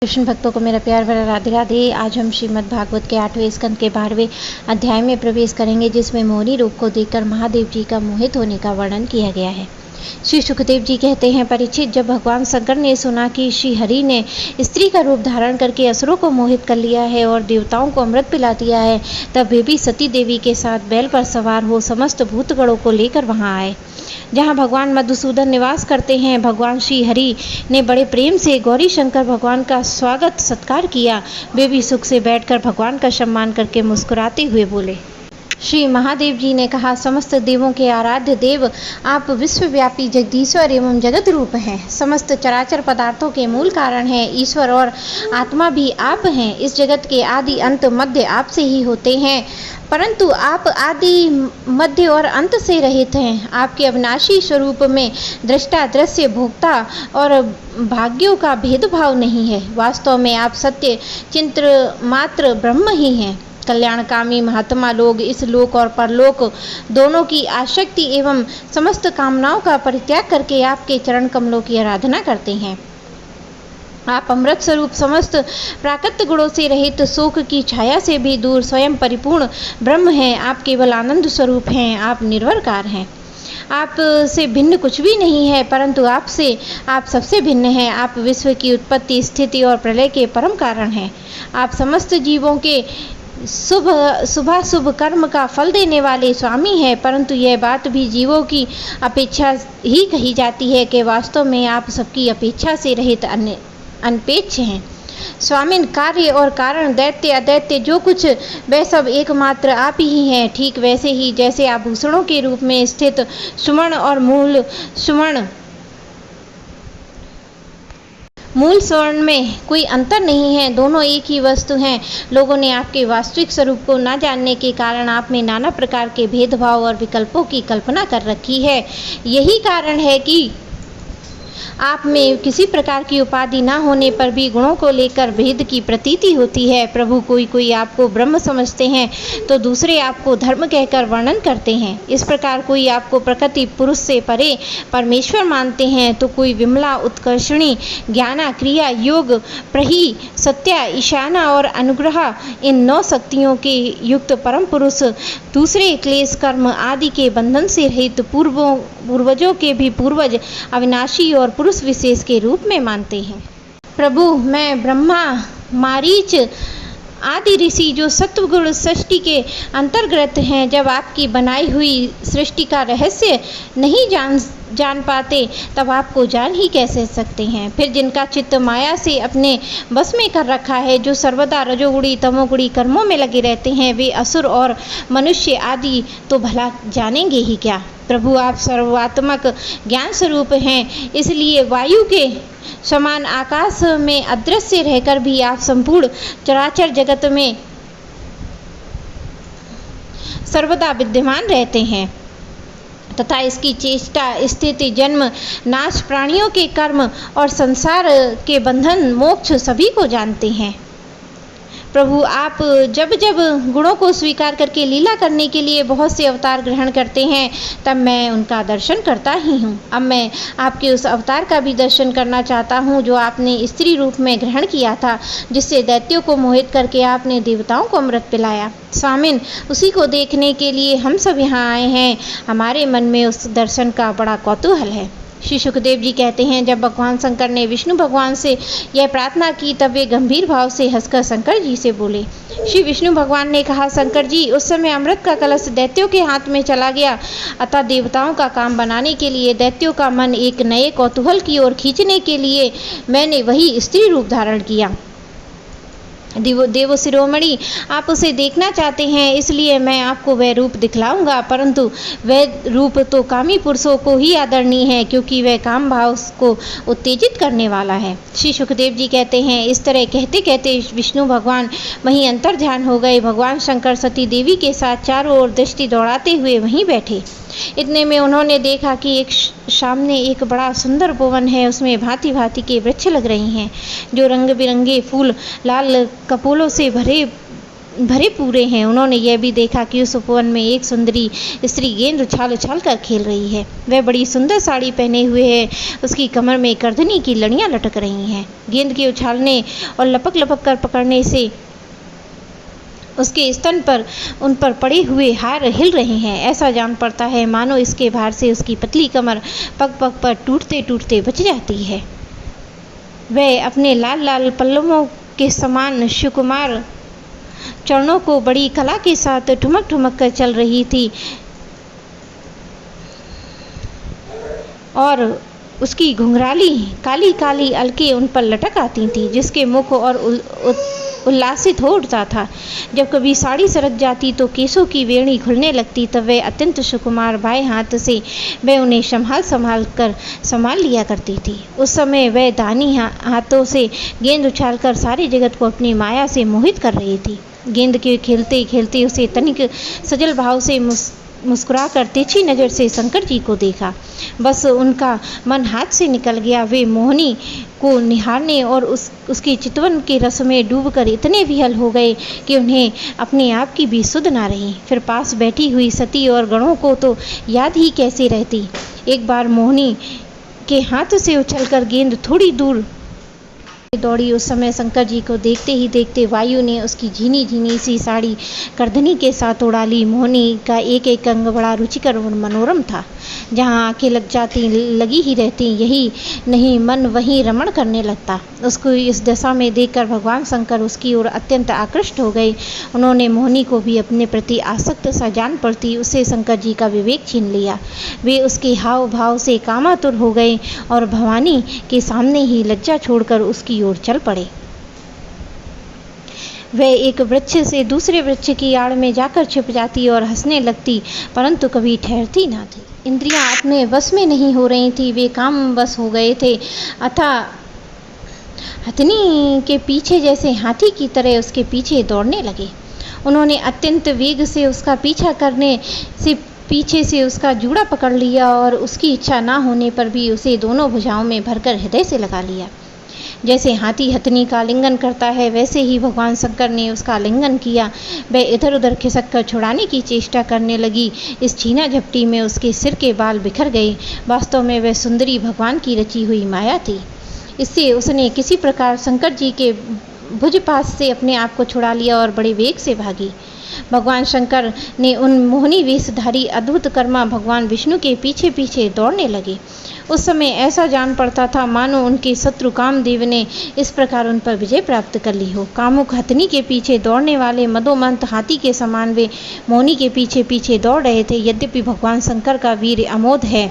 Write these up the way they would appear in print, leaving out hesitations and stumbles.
कृष्ण भक्तों को मेरा प्यार भरा राधे राधे। आज हम श्रीमद् भागवत के 8वें स्कंद के 12वें अध्याय में प्रवेश करेंगे, जिसमें मोहिनी रूप को देखकर महादेव जी का मोहित होने का वर्णन किया गया है। श्री सुखदेव जी कहते हैं, परीक्षित, जब भगवान शंकर ने सुना कि श्री हरि ने स्त्री का रूप धारण करके असुरों को मोहित कर लिया है और देवताओं को अमृत पिला दिया है, तब वे भी सती देवी के साथ बैल पर सवार हो समस्त भूतगणों को लेकर वहां आए, जहां भगवान मधुसूदन निवास करते हैं। भगवान श्री हरि ने बड़े प्रेम से गौरी शंकर भगवान का स्वागत सत्कार किया। वे भी सुख से बैठकर भगवान का सम्मान करके मुस्कुराते हुए बोले। श्री महादेव जी ने कहा, समस्त देवों के आराध्य देव, आप विश्वव्यापी जगदीश्वर एवं जगत रूप हैं। समस्त चराचर पदार्थों के मूल कारण हैं। ईश्वर और आत्मा भी आप हैं। इस जगत के आदि अंत मध्य आपसे ही होते हैं, परंतु आप आदि मध्य और अंत से रहित हैं। आपके अविनाशी स्वरूप में दृष्टा, दृश्य, भोक्ता और भाग्यों का भेदभाव नहीं है। वास्तव में आप सत्य चिंत्र मात्र ब्रह्म ही हैं। कल्याणकामी महात्मा लोग इस लोक और परलोक दोनों की आसक्ति एवं समस्त कामनाओं का परित्याग करके आपके चरण कमलों की आराधना करते हैं। आप अमृत स्वरूप, समस्त प्राकृत गुणों से रहित, शोक की छाया से भी दूर, स्वयं परिपूर्ण ब्रह्म हैं। आप केवल आनंद स्वरूप हैं। आप निर्विकार हैं। आप से भिन्न कुछ भी नहीं है, परंतु आप सबसे भिन्न हैं। आप विश्व की उत्पत्ति, स्थिति और प्रलय के परम कारण हैं। आप समस्त जीवों के शुभ कर्म का फल देने वाले स्वामी हैं, परंतु यह बात भी जीवों की अपेक्षा ही कही जाती है कि वास्तव में आप सबकी अपेक्षा से रहित अनपेक्ष हैं। स्वामिन, कार्य और कारण, दैत्य अदैत्य, जो कुछ वह सब एकमात्र आप ही हैं। ठीक वैसे ही जैसे आभूषणों के रूप में स्थित सुवर्ण और मूल स्वर्ण में कोई अंतर नहीं है, दोनों एक ही वस्तु हैं। लोगों ने आपके वास्तविक स्वरूप को न जानने के कारण आप में नाना प्रकार के भेदभाव और विकल्पों की कल्पना कर रखी है। यही कारण है कि आप में किसी प्रकार की उपाधि न होने पर भी गुणों को लेकर भेद की प्रतीति होती है। प्रभु, कोई आपको ब्रह्म समझते हैं तो दूसरे आपको धर्म कहकर वर्णन करते हैं। इस प्रकार कोई आपको प्रकृति पुरुष से परे परमेश्वर मानते हैं तो कोई विमला, उत्कर्षणी, ज्ञाना, क्रिया, योग, प्रही, सत्या, ईशाना और अनुग्रह, इन 9 शक्तियों के युक्त परम पुरुष दूसरे क्लेश, कर्म आदि के बंधन से रहित पूर्वजों के भी पूर्वज, अविनाशी और पुरुष विशेष के रूप में मानते हैं। प्रभु, मैं ब्रह्मा, मारीच आदि ऋषि जो सत्वगुण सृष्टि के अंतर्गत हैं, जब आपकी बनाई हुई सृष्टि का रहस्य नहीं जान पाते, तब आपको जान ही कैसे सकते हैं। फिर जिनका चित्त माया से अपने बस में कर रखा है, जो सर्वदा रजोगुणी तमोगुणी कर्मों में लगे रहते हैं, वे असुर और मनुष्य आदि तो भला जानेंगे ही क्या। प्रभु, आप सर्वात्मक ज्ञान स्वरूप हैं, इसलिए वायु के समान आकाश में अदृश्य रहकर भी आप संपूर्ण चराचर जगत में सर्वदा विद्यमान रहते हैं तथा इसकी चेष्टा, स्थिति, जन्म, नाश, प्राणियों के कर्म और संसार के बंधन, मोक्ष सभी को जानते हैं। प्रभु, आप जब जब गुणों को स्वीकार करके लीला करने के लिए बहुत से अवतार ग्रहण करते हैं, तब मैं उनका दर्शन करता ही हूँ। अब मैं आपके उस अवतार का भी दर्शन करना चाहता हूँ जो आपने स्त्री रूप में ग्रहण किया था, जिससे दैत्यों को मोहित करके आपने देवताओं को अमृत पिलाया। स्वामिन, उसी को देखने के लिए हम सब यहाँ आए हैं। हमारे मन में उस दर्शन का बड़ा कौतूहल है। श्री सुखदेव जी कहते हैं, जब भगवान शंकर ने विष्णु भगवान से यह प्रार्थना की, तब वे गंभीर भाव से हंसकर शंकर जी से बोले। श्री विष्णु भगवान ने कहा, शंकर जी, उस समय अमृत का कलश दैत्यों के हाथ में चला गया, अतः देवताओं का काम बनाने के लिए, दैत्यों का मन एक नए कौतूहल की ओर खींचने के लिए मैंने वही स्त्री रूप धारण किया। देव शिरोमणि, आप उसे देखना चाहते हैं, इसलिए मैं आपको वह रूप दिखलाऊंगा, परंतु वह रूप तो कामी पुरुषों को ही आदरणीय है, क्योंकि वह काम भाव को उत्तेजित करने वाला है। श्री सुखदेव जी कहते हैं, इस तरह कहते कहते विष्णु भगवान वहीं अंतर्ध्यान हो गए। भगवान शंकर सती देवी के साथ चारों ओर दृष्टि दौड़ाते हुए वहीं बैठे। इतने में उन्होंने देखा कि सामने एक बड़ा सुंदर भवन है। उसमें भांति भांति के वृक्ष लग रही हैं, जो रंग बिरंगे फूल, लाल कपोलों से भरे भरे पूरे हैं। उन्होंने यह भी देखा कि उस उपवन में एक सुंदरी स्त्री गेंद उछाल उछाल कर खेल रही है। वह बड़ी सुंदर साड़ी पहने हुए है, उसकी कमर में करधनी की लड़ियां लटक रही हैं। गेंद के उछालने और लपक लपक कर पकड़ने से उसके स्तन पर उन पर पड़े हुए हार हिल रहे हैं। ऐसा जान पड़ता है मानो इसके भार से उसकी पतली कमर पग पग पर टूटते टूटते बच जाती है। वह अपने लाल लाल पल्लवों के समान सुकुमार चरणों को बड़ी कला के साथ ठुमक ठुमक कर चल रही थी और उसकी घुंघराली काली काली अलके उन पर लटक आती थी, जिसके मुख और उल्लासित हो उठता था। जब कभी साड़ी सरक जाती तो केसों की वेणी खुलने लगती, तब वह अत्यंत सुकुमार बाएं हाथ से वह उन्हें संभाल लिया करती थी। उस समय वह दाहिनी हाथों से गेंद उछालकर सारे जगत को अपनी माया से मोहित कर रही थी। गेंद के खेलते खेलते उसे तनिक सजल भाव से मुस्कुराकर तिरछी नज़र से शंकर जी को देखा। बस उनका मन हाथ से निकल गया। वे मोहिनी को निहारने और उसके चितवन के रस में डूबकर इतने विहल हो गए कि उन्हें अपने आप की भी सुध ना रही। फिर पास बैठी हुई सती और गणों को तो याद ही कैसे रहती। एक बार मोहिनी के हाथ से उछलकर गेंद थोड़ी दूर दौड़ी। उस समय शंकर जी को देखते ही देखते वायु ने उसकी झीनी झीनी सी साड़ी करधनी के साथ उड़ा ली। मोहिनी का एक एक अंग बड़ा रुचिकर और मनोरम था। जहाँ आंखें लगी ही रहती, यही नहीं मन वहीं रमण करने लगता। उसको इस दशा में देखकर भगवान शंकर उसकी ओर अत्यंत आकृष्ट हो गए। उन्होंने मोहिनी को भी अपने प्रति आसक्त सा जान पड़ती उससे शंकर जी का विवेक छीन लिया। वे उसके हाव भाव से कामातुर हो गए और भवानी के सामने ही लज्जा छोड़कर उसकी ओर चल पड़े। वह एक वृक्ष से दूसरे वृक्ष की आड़ में जाकर छिप जाती और हंसने लगती, परंतु कभी ठहरती ना थी। इंद्रियां अपने वश में नहीं हो रही थी, वे काम बस हो गए थे। अतः हथनी के पीछे जैसे हाथी की तरह उसके पीछे दौड़ने लगे। उन्होंने अत्यंत वेग से उसका पीछा करने से पीछे से उसका जूड़ा पकड़ लिया और उसकी इच्छा ना होने पर भी उसे दोनों भुजाओं में भरकर हृदय से लगा लिया। जैसे हाथी हथनी का आलिंगन करता है, वैसे ही भगवान शंकर ने उसका आलिंगन किया। वह इधर उधर खिसक कर छुड़ाने की चेष्टा करने लगी। इस छीना झपटी में उसके सिर के बाल बिखर गए। वास्तव में वह सुंदरी भगवान की रची हुई माया थी। इससे उसने किसी प्रकार शंकर जी के भुज पास से अपने आप को छुड़ा लिया और बड़े वेग से भागी। भगवान शंकर ने उन मोहिनी वेशधारी अद्भुत कर्मा भगवान विष्णु के पीछे पीछे दौड़ने लगे। उस समय ऐसा जान पड़ता था मानो उनके शत्रु कामदेव ने इस प्रकार उन पर विजय प्राप्त कर ली हो। कामुक हथनी के पीछे दौड़ने वाले मदोमंत हाथी के समान वे मोहिनी के पीछे पीछे दौड़ रहे थे। यद्यपि भगवान शंकर का वीर अमोघ है,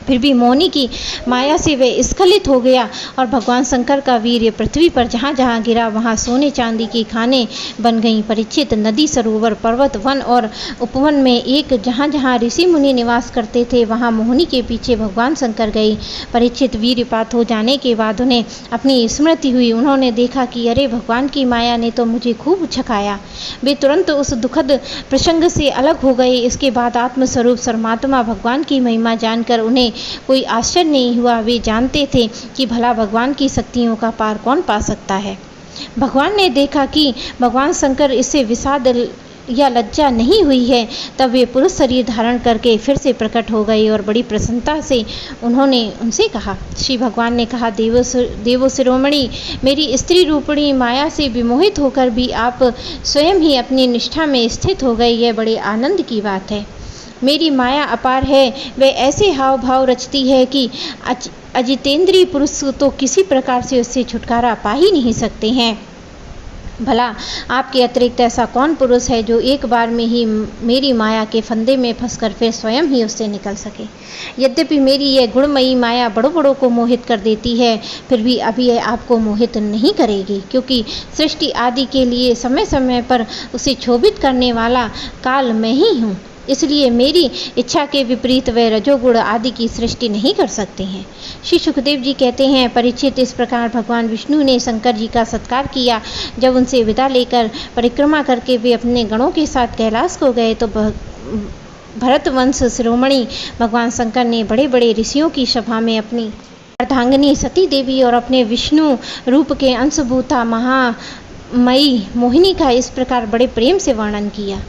फिर भी मोहिनी की माया से वह स्खलित हो गया और भगवान शंकर का वीर्य पृथ्वी पर जहाँ जहाँ गिरा वहाँ सोने चांदी की खानें बन गईं। परीक्षित, नदी सरोवर पर्वत वन और उपवन में एक जहाँ जहाँ ऋषि मुनि निवास करते थे वहाँ मोहिनी के पीछे भगवान शंकर गए। परीक्षित वीर्यपात हो जाने के बाद उन्हें अपनी स्मृति हुई। उन्होंने देखा कि अरे, भगवान की माया ने तो मुझे खूब छकाया। वे तुरंत उस दुखद प्रसंग से अलग हो गए। इसके बाद आत्मस्वरूप परमात्मा भगवान की महिमा जानकर उन्हें कोई आश्चर्य नहीं हुआ। वे जानते थे कि भला भगवान की शक्तियों का पार कौन पा सकता है। भगवान ने देखा कि भगवान शंकर इससे विषाद या लज्जा नहीं हुई है, तब वे पुरुष शरीर धारण करके फिर से प्रकट हो गए और बड़ी प्रसन्नता से उन्होंने उनसे कहा। श्री भगवान ने कहा, देवो शिरोमणि, मेरी स्त्री रूपिणी माया से विमोहित होकर भी आप स्वयं ही अपनी निष्ठा में स्थित हो गए, यह बड़े आनंद की बात है। मेरी माया अपार है, वे ऐसे हाव भाव रचती है कि अजितेंद्रीय पुरुष तो किसी प्रकार से उससे छुटकारा पा ही नहीं सकते हैं। भला आपके अतिरिक्त ऐसा कौन पुरुष है जो एक बार में ही मेरी माया के फंदे में फंसकर फिर स्वयं ही उससे निकल सके। यद्यपि मेरी यह गुणमयी माया बड़ों बड़ों को मोहित कर देती है, फिर भी अभी यह आपको मोहित नहीं करेगी, क्योंकि सृष्टि आदि के लिए समय समय पर उसे क्षोभित करने वाला काल मैं ही हूँ। इसलिए मेरी इच्छा के विपरीत वे रजोगुण आदि की सृष्टि नहीं कर सकते हैं। श्री सुखदेव जी कहते हैं, परीक्षित, इस प्रकार भगवान विष्णु ने शंकर जी का सत्कार किया। जब उनसे विदा लेकर परिक्रमा करके वे अपने गणों के साथ कैलाश को गए तो भरतवंश शिरोमणि भगवान शंकर ने बड़े बड़े ऋषियों की सभा में अपनी अर्धांगिनी सती देवी और अपने विष्णु रूप के अंशभूता मई मोहिनी का इस प्रकार बड़े प्रेम से वर्णन किया।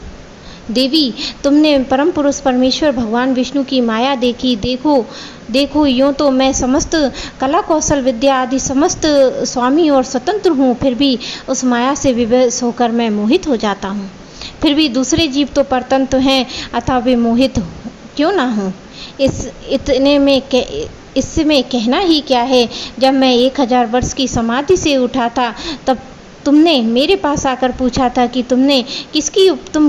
देवी, तुमने परम पुरुष परमेश्वर भगवान विष्णु की माया देखी। देखो यूँ तो मैं समस्त कला कौशल विद्या आदि समस्त स्वामी और स्वतंत्र हूँ, फिर भी उस माया से विवश होकर मैं मोहित हो जाता हूँ। फिर भी दूसरे जीव तो परतंत्र हैं, अतः वे मोहित क्यों ना हूँ। इसमें कहना ही क्या है। जब मैं 1000 वर्ष की समाधि से उठा था, तब तुमने मेरे पास आकर पूछा था कि तुम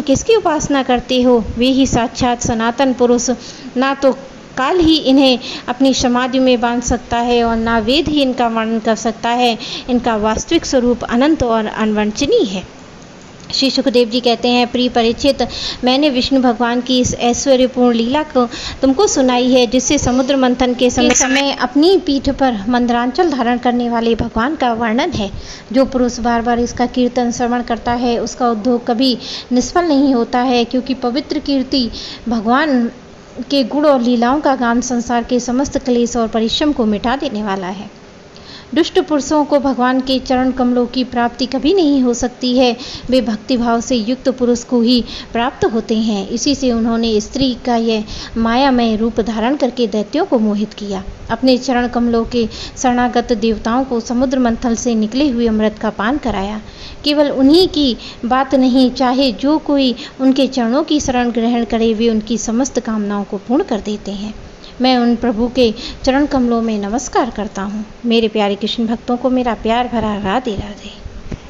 किसकी उपासना करते हो। वे ही साक्षात सनातन पुरुष। ना तो काल ही इन्हें अपनी समाधि में बांध सकता है और ना वेद ही इनका वर्णन कर सकता है। इनका वास्तविक स्वरूप अनंत और अनवर्णनीय है। श्री सुखदेव जी कहते हैं, प्रिय परीक्षित, मैंने विष्णु भगवान की इस ऐश्वर्यपूर्ण लीला को तुमको सुनाई है, जिससे समुद्र मंथन के समय अपनी पीठ पर मंदरांचल धारण करने वाले भगवान का वर्णन है। जो पुरुष बार बार इसका कीर्तन श्रवण करता है, उसका उद्योग कभी निष्फल नहीं होता है, क्योंकि पवित्र कीर्ति भगवान के गुण और लीलाओं का गान संसार के समस्त क्लेश और परिश्रम को मिटा देने वाला है। दुष्ट पुरुषों को भगवान के चरण कमलों की प्राप्ति कभी नहीं हो सकती है। वे भक्तिभाव से युक्त पुरुष को ही प्राप्त होते हैं। इसी से उन्होंने स्त्री का यह मायामय रूप धारण करके दैत्यों को मोहित किया। अपने चरण कमलों के शरणागत देवताओं को समुद्र मंथन से निकले हुए अमृत का पान कराया। केवल उन्हीं की बात नहीं, चाहे जो कोई उनके चरणों की शरण ग्रहण करे, वे उनकी समस्त कामनाओं को पूर्ण कर देते हैं। मैं उन प्रभु के चरण कमलों में नमस्कार करता हूँ। मेरे प्यारे कृष्ण भक्तों को मेरा प्यार भरा राधे राधे।